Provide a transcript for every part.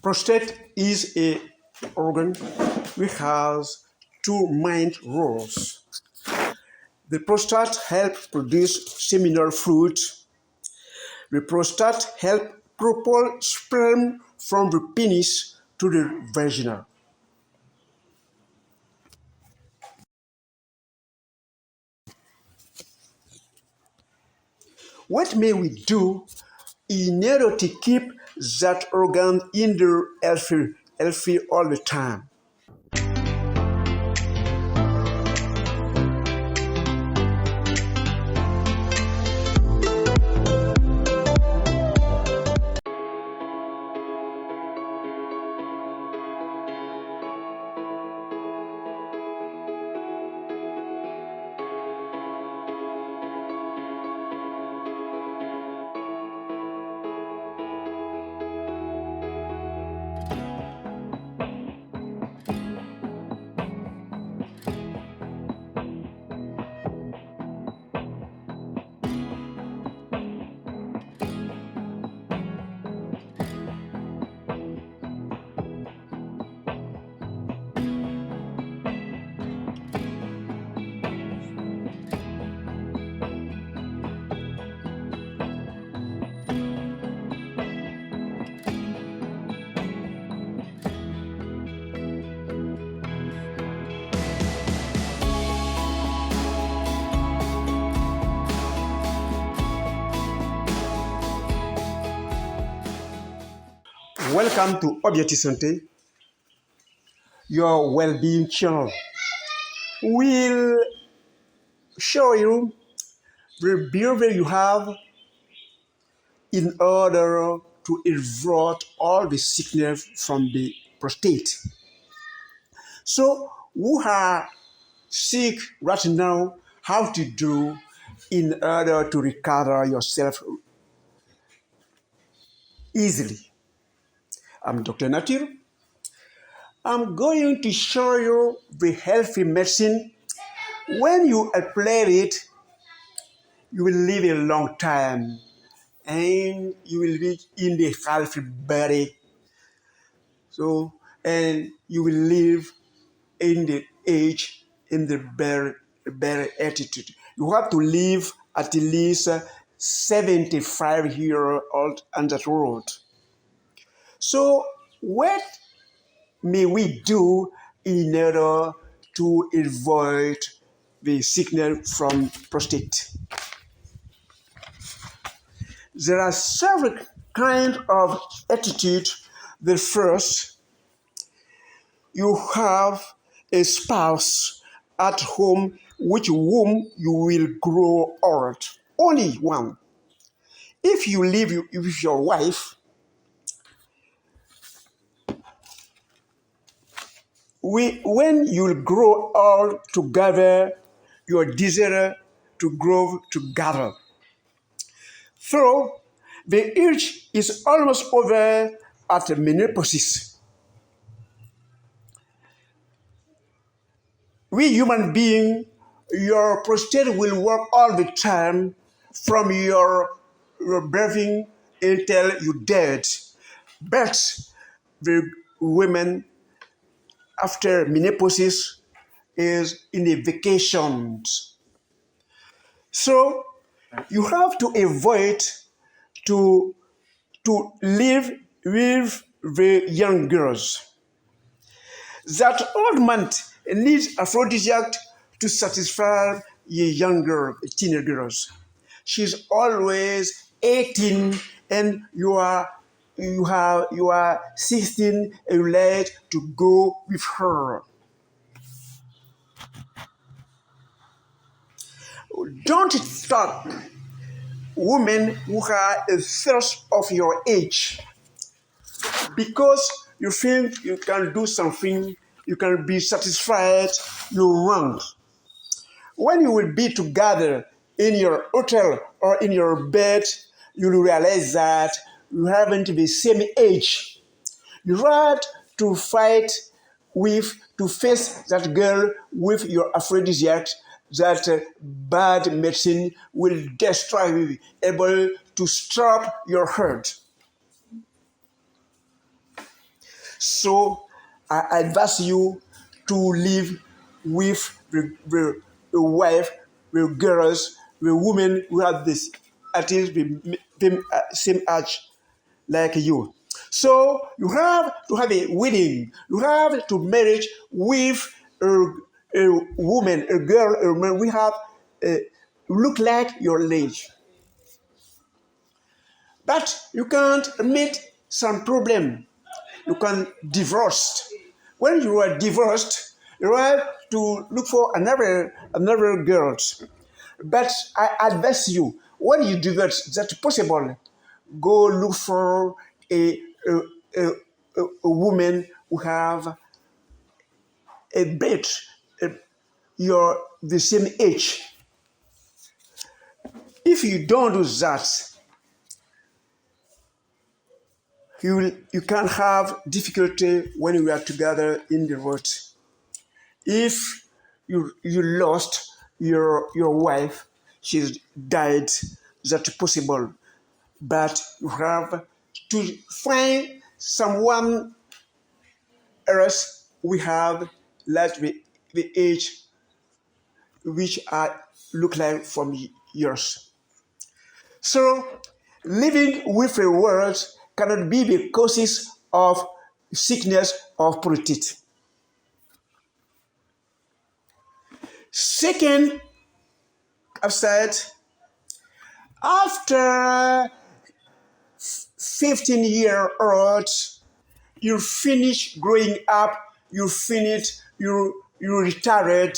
Prostate is an organ which has two main roles. The prostate helps produce seminal fluid. The prostate helps propel sperm from the penis to the vagina. What may we do in order to keep that organ in the healthy all the time? Welcome to Objectif Santé, your well-being channel. We'll show you the behavior you have in order to avoid all the sickness from the prostate. So, who are sick right now, how to do in order to recover yourself easily. I'm Dr. Natir. I'm going to show you the healthy medicine. When you apply it, you will live a long time and you will be in the healthy body. So, and you will live in the age, in the better attitude. You have to live at least 75 years old on that road. So, what may we do in order to avoid the sickness from prostate? There are several kinds of attitude. The first, you have a spouse at home with whom you will grow old. Only one. If you live with your wife, when you grow old together, your desire to grow together. So, the age is almost over at menopause. We human beings, your prostate will work all the time from your birthing until you dead. But the women after menopause is in the vacations. So you have to avoid to live with the young girls. That old man needs aphrodisiac to satisfy the younger teenage girls. She's always 18 and you are 16 and you like to go with her. Don't stop women who are a third of your age because you think you can do something, you can be satisfied, you're wrong. When you will be together in your hotel or in your bed, you will realize that you haven't the same age. You have to fight to face that girl with your aphrodisiac, that bad medicine will destroy you, able to stop your hurt. So I advise you to live with the wife, the girls, the women who have this, at least the same age like you. So you have to have a wedding. You have to marriage with a woman, a girl, a man. We have look like your age. But you can't meet some problem. You can divorce. When you are divorced, you have to look for another girl. But I advise you, when you divorce, that's possible. Go look for a, a, a woman who have a bit your the same age. If you don't do that, you can have difficulty when you are together in the road. If you lost your wife, she's died, that's possible. But you have to find someone else we have like the age which are look like from yours. So living with a world cannot be the causes of sickness of prostate. Second, I've said after 15-year-old, you finish growing up, you retired,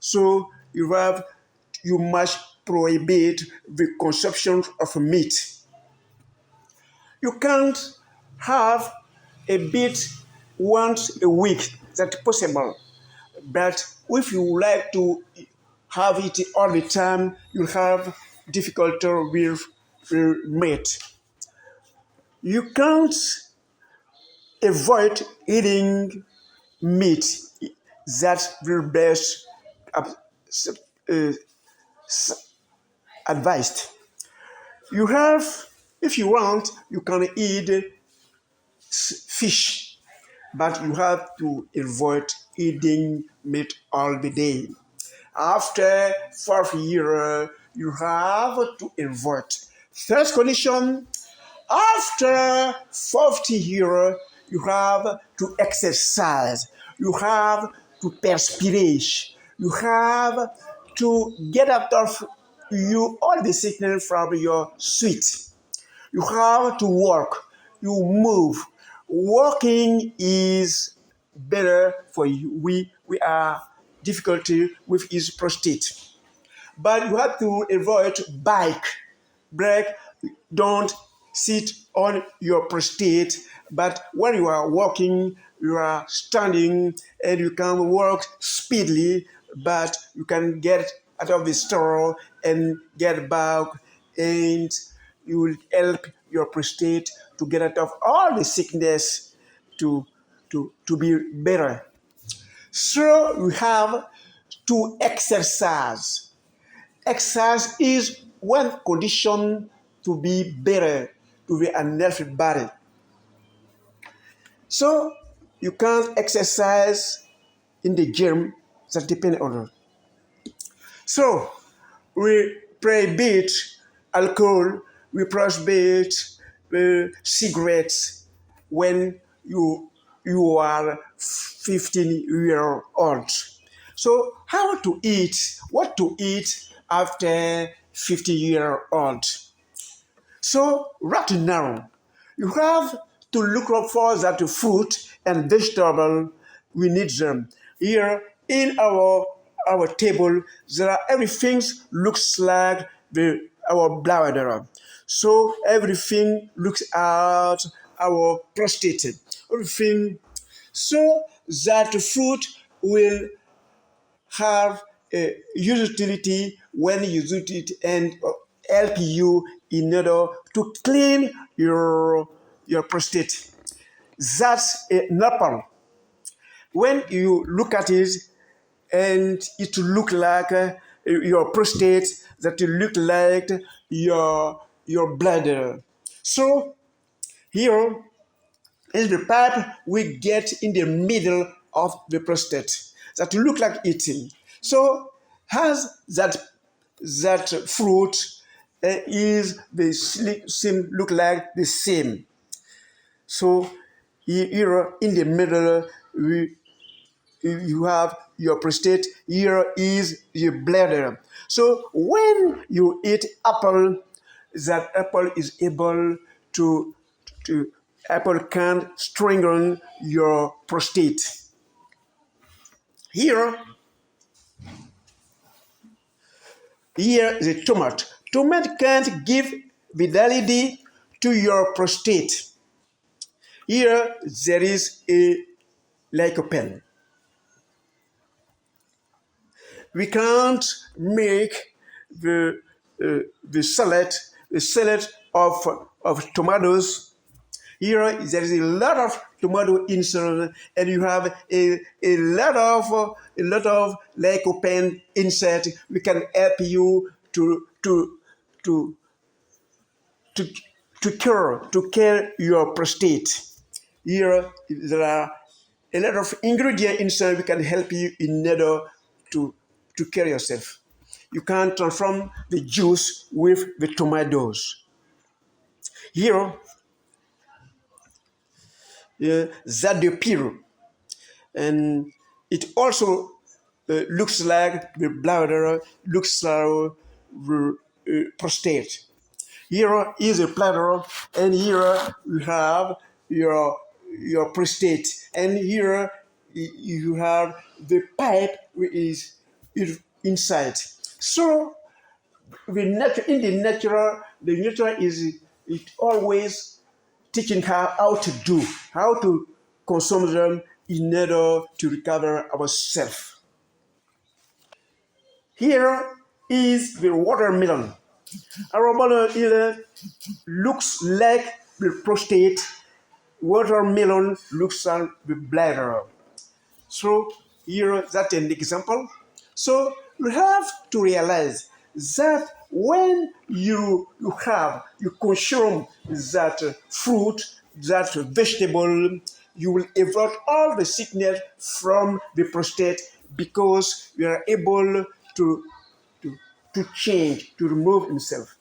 so you must prohibit the consumption of meat. You can't have a bit once a week. That's possible. But if you like to have it all the time, you have difficulty with meat. You can't avoid eating meat. That's the best uh, advised. You have, if you want, you can eat fish, but you have to avoid eating meat all the day. After 5 years, you have to avoid. First condition, after 40 years, you have to exercise. You have to perspirate. You have to get out of you all the sickness from your sweat. You have to walk. You move. Walking is better for you. We are difficulty with his prostate. But you have to avoid brake. Don't sit on your prostate. But when you are walking, you are standing and you can walk speedily, but you can get out of the store and get back, and you will help your prostate to get out of all the sickness to be better. So you have to exercise. Exercise is one condition to be better, to be a healthy body. So you can't exercise in the gym, that depends on it. So we prohibit alcohol, we prohibit cigarettes when you are 15-year-old. So how to eat, what to eat after 50-year-old. So right now, you have to look up for that fruit and vegetable. We need them. Here in our table, there are everything looks like our bladder. So everything looks at our prostate. Everything. So that fruit will have a utility when you use it and help you in order to clean your prostate. That's an apple. When you look at it and it look like your prostate, that it look like your bladder. So here is the pipe we get in the middle of the prostate that look like eating. So has that fruit is the same look like the same. So here in the middle you have your prostate. Here is your bladder. So when you eat apple, that apple is able to apple can strengthen your prostate. Here Here is a tomato. Tomato can't give vitality to your prostate. Here there is a lycopene. We can't make the salad of tomatoes. Here there is a lot of tomato inside, and you have a lot of lycopene inside. We can help you to to to care your prostate. Here there are a lot of ingredients inside. We can help you in order to care yourself. You can transform the juice with the tomatoes. Here, that the peel, and it also looks like the bladder, looks like the prostate. Here is a bladder, and here you have your prostate, and here you have the pipe which is inside. So the nature is it always teaching how to do, how to consume them in order to recover ourselves. Here is the watermelon. Our watermelon looks like the prostate. Watermelon looks like the bladder. So here that's an example. So you have to realize that when you consume that fruit, that vegetable, you will avoid all the sickness from the prostate because you are able to change, to remove himself.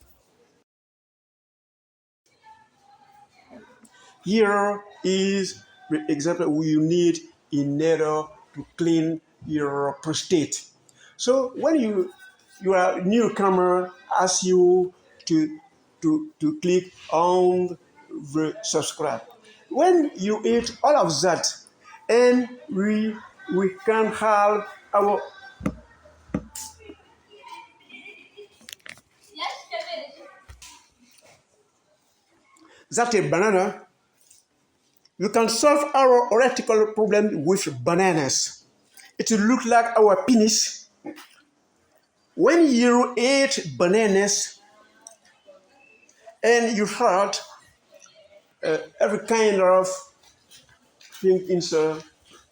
Here is the example you need in order to clean your prostate. So when you are a newcomer, ask you to click on the subscribe. When you eat all of that, and we can have our that a banana. You can solve our erectile problem with bananas. It will look like our penis. When you eat bananas and you had every kind of thing inside,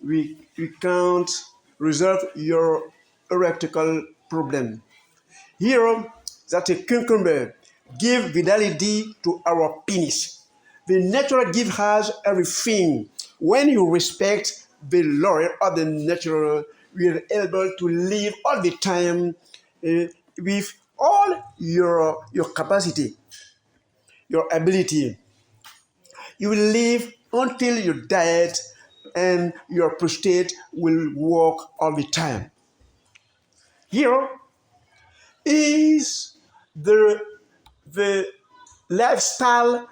we can't resolve your erectile problem. Here, that a cucumber give vitality to our penis. The nature gives us everything. When you respect the law of the natural, we are able to live all the time with all your capacity, your ability. You will live until you die, and your prostate will work all the time. Here is the lifestyle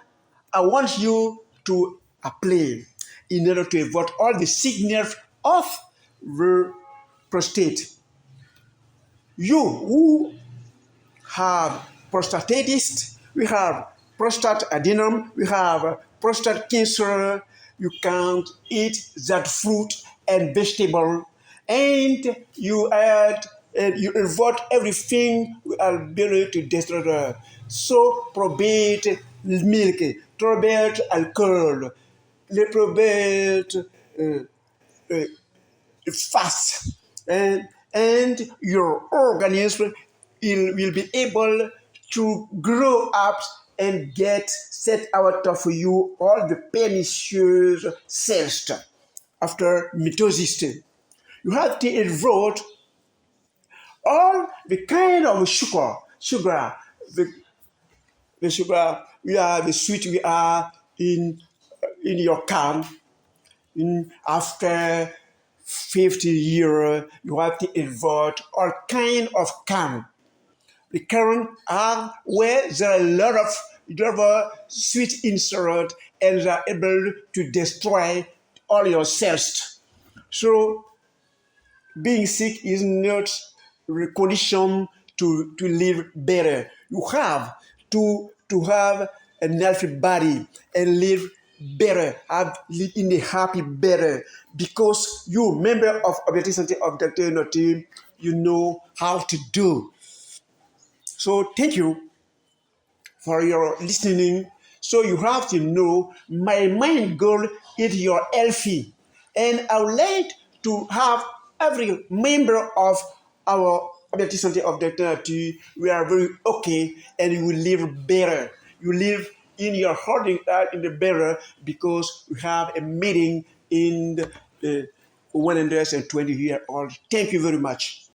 I want you to apply in order to avoid all the sickness of the prostate. You who have prostatitis, we have prostate adenoma, we have prostate cancer, you can't eat that fruit and vegetable, and you add and you avoid everything we are able to destroy. So probate milk, probate alcohol, probate fast, and your organism will be able to grow up and get set out of you all the pernicious cells after mitosis. You have to avoid all the kind of sugar, the, the sugar we are, the sweet we are in your can. After 50 years, you have to avoid all kind of can. The current are where there are a lot of sweet insert and they are able to destroy all your cells. So being sick is not a condition to live better. You have to have a healthy body and live better, live in a happy better, because you member of Objective Center of Dr. team, you know how to do. So thank you for your listening. So you have to know my main goal is your healthy. And I would like to have every member of our Objective Center of Dexterity, we are very okay and you will live better. You live in your holding in the better because we have a meeting in the 120 year old. Thank you very much.